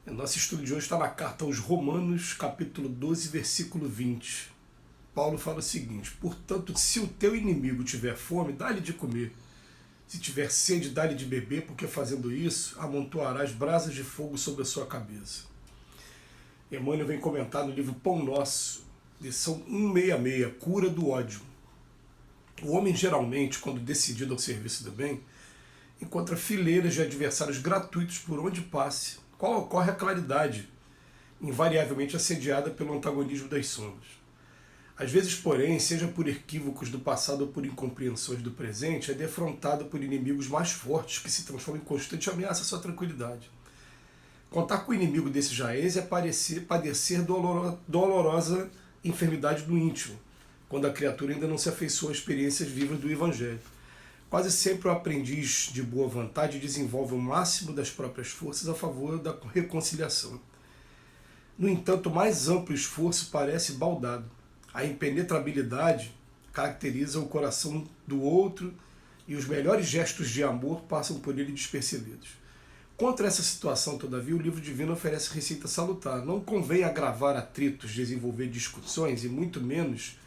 O nosso estudo de hoje está na carta aos Romanos, capítulo 12, versículo 20. Paulo fala o seguinte: portanto, se o teu inimigo tiver fome, dá-lhe de comer. Se tiver sede, dá-lhe de beber, porque fazendo isso, amontoarás brasas de fogo sobre a sua cabeça. Emmanuel vem comentar no livro Pão Nosso, lição 166, Cura do Ódio. O homem, geralmente, quando decidido ao serviço do bem, encontra fileiras de adversários gratuitos por onde passe, qual ocorre a claridade, invariavelmente assediada pelo antagonismo das sombras. Às vezes, porém, seja por equívocos do passado ou por incompreensões do presente, é defrontado por inimigos mais fortes que se transformam em constante ameaça à sua tranquilidade. Contar com o inimigo desse jaez é padecer dolorosa enfermidade do íntimo, quando a criatura ainda não se afeiçoou às experiências vivas do Evangelho. Quase sempre o aprendiz de boa vontade desenvolve o máximo das próprias forças a favor da reconciliação. No entanto, o mais amplo esforço parece baldado. A impenetrabilidade caracteriza o coração do outro e os melhores gestos de amor passam por ele despercebidos. Contra essa situação, todavia, o livro divino oferece receita salutar. Não convém agravar atritos, desenvolver discussões e muito menos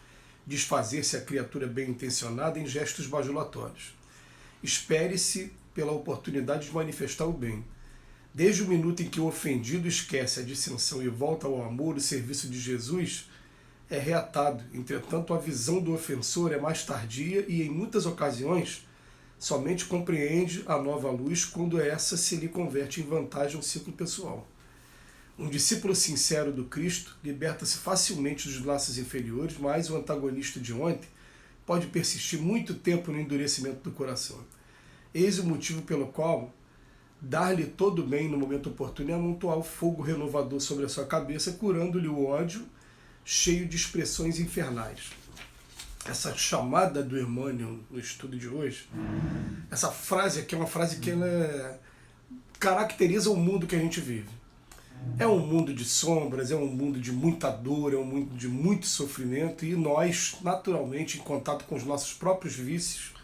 desfazer-se a criatura bem-intencionada em gestos bajulatórios. Espere-se pela oportunidade de manifestar o bem. Desde o minuto em que o ofendido esquece a dissensão e volta ao amor, o serviço de Jesus é reatado. Entretanto, a visão do ofensor é mais tardia e, em muitas ocasiões, somente compreende a nova luz quando essa se lhe converte em vantagem ao ciclo pessoal. Um discípulo sincero do Cristo liberta-se facilmente dos laços inferiores, mas o antagonista de ontem pode persistir muito tempo no endurecimento do coração. Eis o motivo pelo qual dar-lhe todo o bem no momento oportuno é amontoar o fogo renovador sobre a sua cabeça, curando-lhe o ódio cheio de expressões infernais. Essa chamada do Emmanuel no estudo de hoje, essa frase aqui é uma frase que ela caracteriza o mundo que a gente vive. É um mundo de sombras, é um mundo de muita dor, é um mundo de muito sofrimento e nós, naturalmente, em contato com os nossos próprios vícios,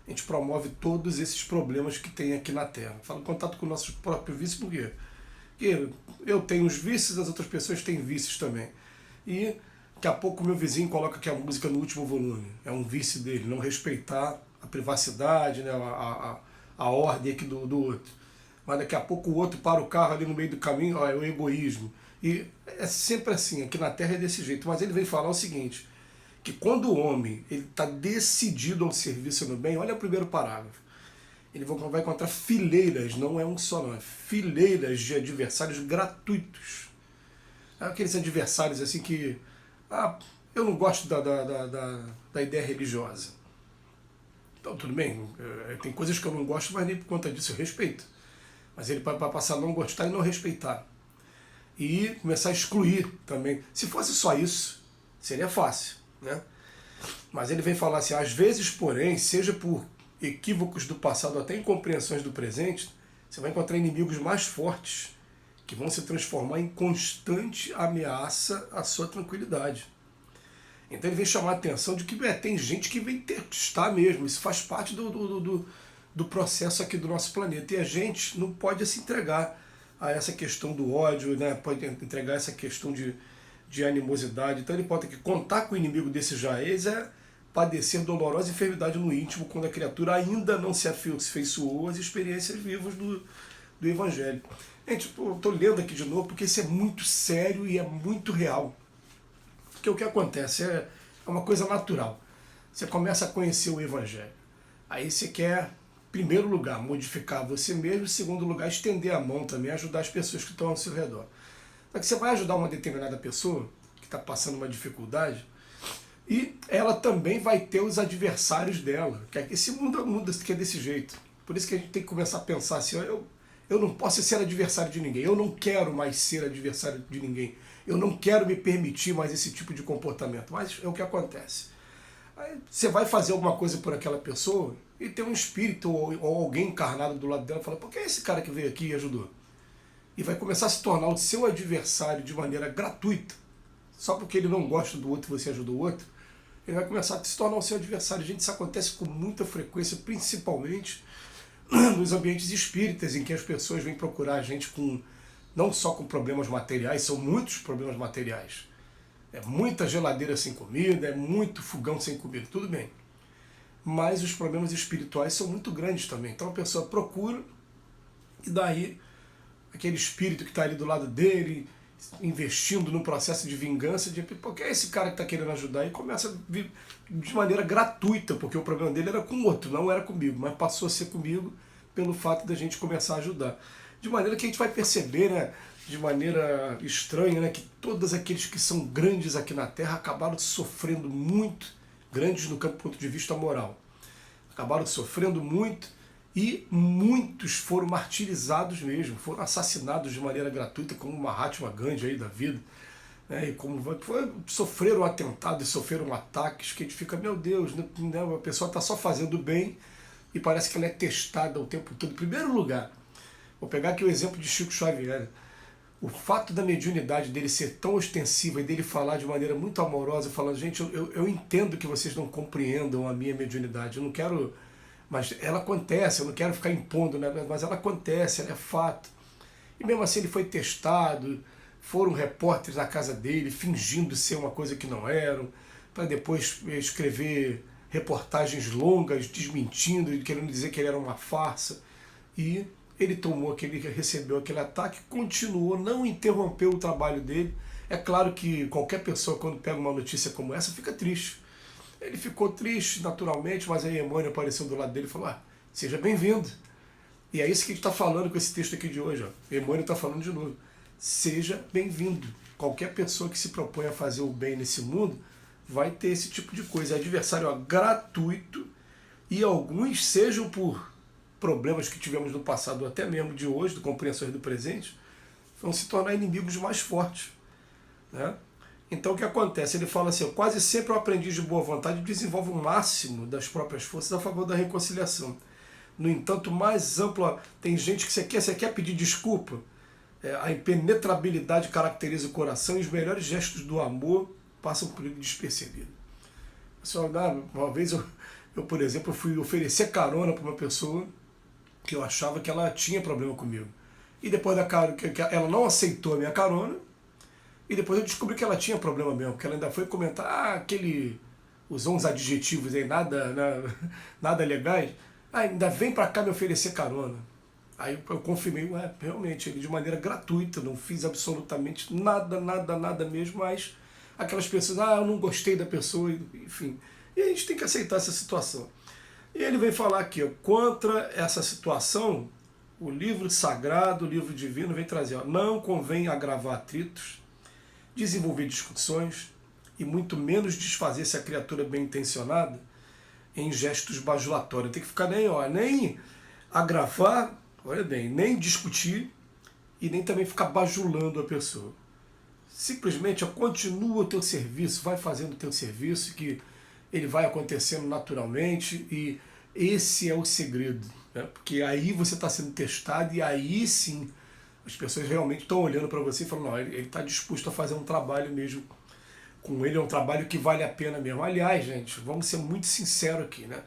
a gente promove todos esses problemas que tem aqui na Terra. Falo em contato com o nosso próprio vício por quê? Porque eu tenho os vícios, as outras pessoas têm vícios também. E daqui a pouco o meu vizinho coloca aqui a música no último volume. É um vício dele, não respeitar a privacidade, né, a ordem aqui do outro. Mas daqui a pouco o outro para o carro ali no meio do caminho, ó, é o egoísmo. E é sempre assim, aqui na Terra é desse jeito. Mas ele vem falar o seguinte, que quando o homem está decidido ao serviço no bem, olha o primeiro parágrafo, ele vai encontrar fileiras, não é um só não, é fileiras de adversários gratuitos. Aqueles adversários assim que, eu não gosto da ideia religiosa. Então tudo bem, tem coisas que eu não gosto, mas nem por conta disso eu respeito. Mas ele vai passar a não gostar e não respeitar. E começar a excluir também. Se fosse só isso, seria fácil, né? Mas ele vem falar assim, às vezes, porém, seja por equívocos do passado até incompreensões do presente, você vai encontrar inimigos mais fortes que vão se transformar em constante ameaça à sua tranquilidade. Então ele vem chamar a atenção de que tem gente que vem testar mesmo, isso faz parte do processo aqui do nosso planeta. E a gente não pode se entregar a essa questão do ódio, né? Pode entregar essa questão de animosidade. Então ele pode ter que contar com o inimigo desse jaez é padecer dolorosa enfermidade no íntimo quando a criatura ainda não se afeiçoou às experiências vivas do Evangelho. Gente, estou lendo aqui de novo porque isso é muito sério e é muito real. Porque o que acontece é uma coisa natural. Você começa a conhecer o Evangelho. Aí você quer, em primeiro lugar, modificar você mesmo, em segundo lugar, estender a mão também, ajudar as pessoas que estão ao seu redor. Só que você vai ajudar uma determinada pessoa que está passando uma dificuldade e ela também vai ter os adversários dela. Esse mundo que é desse jeito. Por isso que a gente tem que começar a pensar assim, eu não posso ser adversário de ninguém, eu não quero mais ser adversário de ninguém, eu não quero me permitir mais esse tipo de comportamento. Mas é o que acontece. Aí você vai fazer alguma coisa por aquela pessoa e tem um espírito ou alguém encarnado do lado dela e fala, por que é esse cara que veio aqui e ajudou? E vai começar a se tornar o seu adversário de maneira gratuita, só porque ele não gosta do outro e você ajudou o outro, ele vai começar a se tornar o seu adversário. Gente, isso acontece com muita frequência, principalmente nos ambientes espíritas, em que as pessoas vêm procurar a gente com não só com problemas materiais, são muitos problemas materiais. É muita geladeira sem comida, é muito fogão sem comida, tudo bem. Mas os problemas espirituais são muito grandes também. Então a pessoa procura, e daí aquele espírito que está ali do lado dele, investindo no processo de vingança, de porque é esse cara que está querendo ajudar, e começa a vir de maneira gratuita, porque o problema dele era com o outro, não era comigo, mas passou a ser comigo pelo fato da gente começar a ajudar. De maneira que a gente vai perceber, né, de maneira estranha, né, que todos aqueles que são grandes aqui na Terra acabaram sofrendo muito, grandes no ponto de vista moral, acabaram sofrendo muito, e muitos foram martirizados mesmo, foram assassinados de maneira gratuita, como o Mahatma Gandhi aí da vida, né, e como sofreram atentado e sofreram ataques, que a gente fica, meu Deus, né, a pessoa está só fazendo bem e parece que ela é testada o tempo todo. Em primeiro lugar, vou pegar aqui o exemplo de Chico Xavier. O fato da mediunidade dele ser tão ostensiva e dele falar de maneira muito amorosa, falando, gente, eu entendo que vocês não compreendam a minha mediunidade, eu não quero, mas ela acontece, eu não quero ficar impondo, né? Mas ela acontece, ela é fato. E mesmo assim ele foi testado, foram repórteres na casa dele, fingindo ser uma coisa que não eram, para depois escrever reportagens longas, desmentindo e querendo dizer que ele era uma farsa. E ele recebeu aquele ataque, continuou, não interrompeu o trabalho dele. É claro que qualquer pessoa, quando pega uma notícia como essa, fica triste. Ele ficou triste naturalmente, mas aí Emmanuel apareceu do lado dele e falou, seja bem-vindo. E é isso que a gente está falando com esse texto aqui de hoje. Emmanuel está falando de novo. Seja bem-vindo. Qualquer pessoa que se propõe a fazer o bem nesse mundo vai ter esse tipo de coisa. É adversário gratuito, e alguns, sejam por problemas que tivemos no passado, ou até mesmo de hoje, do compreensões do presente, vão se tornar inimigos mais fortes, né? Então o que acontece? Ele fala assim, quase sempre o aprendiz de boa vontade desenvolve o máximo das próprias forças a favor da reconciliação. No entanto, mais ampla, tem gente que você quer pedir desculpa, a impenetrabilidade caracteriza o coração, e os melhores gestos do amor passam por ele despercebido. Uma vez eu, por exemplo, fui oferecer carona para uma pessoa que eu achava que ela tinha problema comigo. E depois que ela não aceitou a minha carona, e depois eu descobri que ela tinha problema mesmo, porque ela ainda foi comentar, usou uns adjetivos aí, nada legais, ainda vem pra cá me oferecer carona. Aí eu confirmei, realmente, ele de maneira gratuita, não fiz absolutamente nada mesmo, mas aquelas pessoas, eu não gostei da pessoa, enfim. E a gente tem que aceitar essa situação. E ele vem falar aqui, contra essa situação, o livro sagrado, o livro divino, vem trazer, não convém agravar atritos, desenvolver discussões, e muito menos desfazer-se a criatura bem intencionada em gestos bajulatórios. Tem que ficar nem agravar, olha bem, nem discutir, e nem também ficar bajulando a pessoa. Simplesmente continua o teu serviço, vai fazendo o teu serviço, que ele vai acontecendo naturalmente, e esse é o segredo, né? Porque aí você está sendo testado, e aí sim as pessoas realmente estão olhando para você e falando, não, ele está disposto a fazer um trabalho mesmo com ele, é um trabalho que vale a pena mesmo. Aliás, gente, vamos ser muito sinceros aqui, né?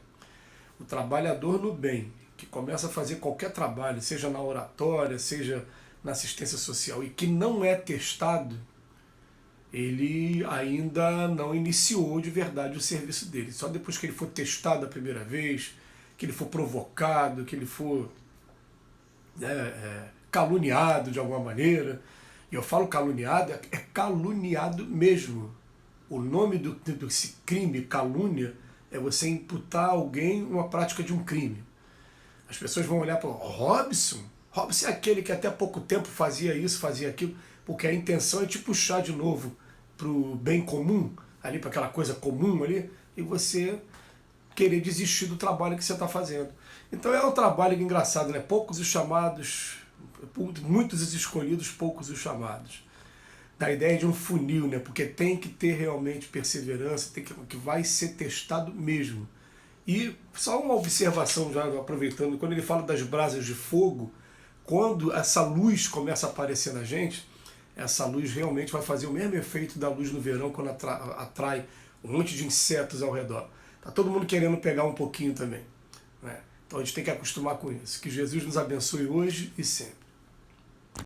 O trabalhador no bem, que começa a fazer qualquer trabalho, seja na oratória, seja na assistência social, e que não é testado, ele ainda não iniciou de verdade o serviço dele. Só depois que ele for testado a primeira vez, que ele for provocado, que ele for caluniado de alguma maneira. E eu falo caluniado, é caluniado mesmo. O nome desse crime, calúnia, é você imputar a alguém uma prática de um crime. As pessoas vão olhar para Robson é aquele que até pouco tempo fazia isso, fazia aquilo, porque a intenção é te puxar de novo para o bem comum, ali para aquela coisa comum ali, e você querer desistir do trabalho que você está fazendo. Então é um trabalho engraçado, né? Poucos os chamados, muitos os escolhidos, poucos os chamados. Da ideia de um funil, né? Porque tem que ter realmente perseverança, que vai ser testado mesmo. E só uma observação, já aproveitando, quando ele fala das brasas de fogo, quando essa luz começa a aparecer na gente, essa luz realmente vai fazer o mesmo efeito da luz no verão, quando atrai um monte de insetos ao redor. Tá todo mundo querendo pegar um pouquinho também, né? Então a gente tem que acostumar com isso. Que Jesus nos abençoe hoje e sempre.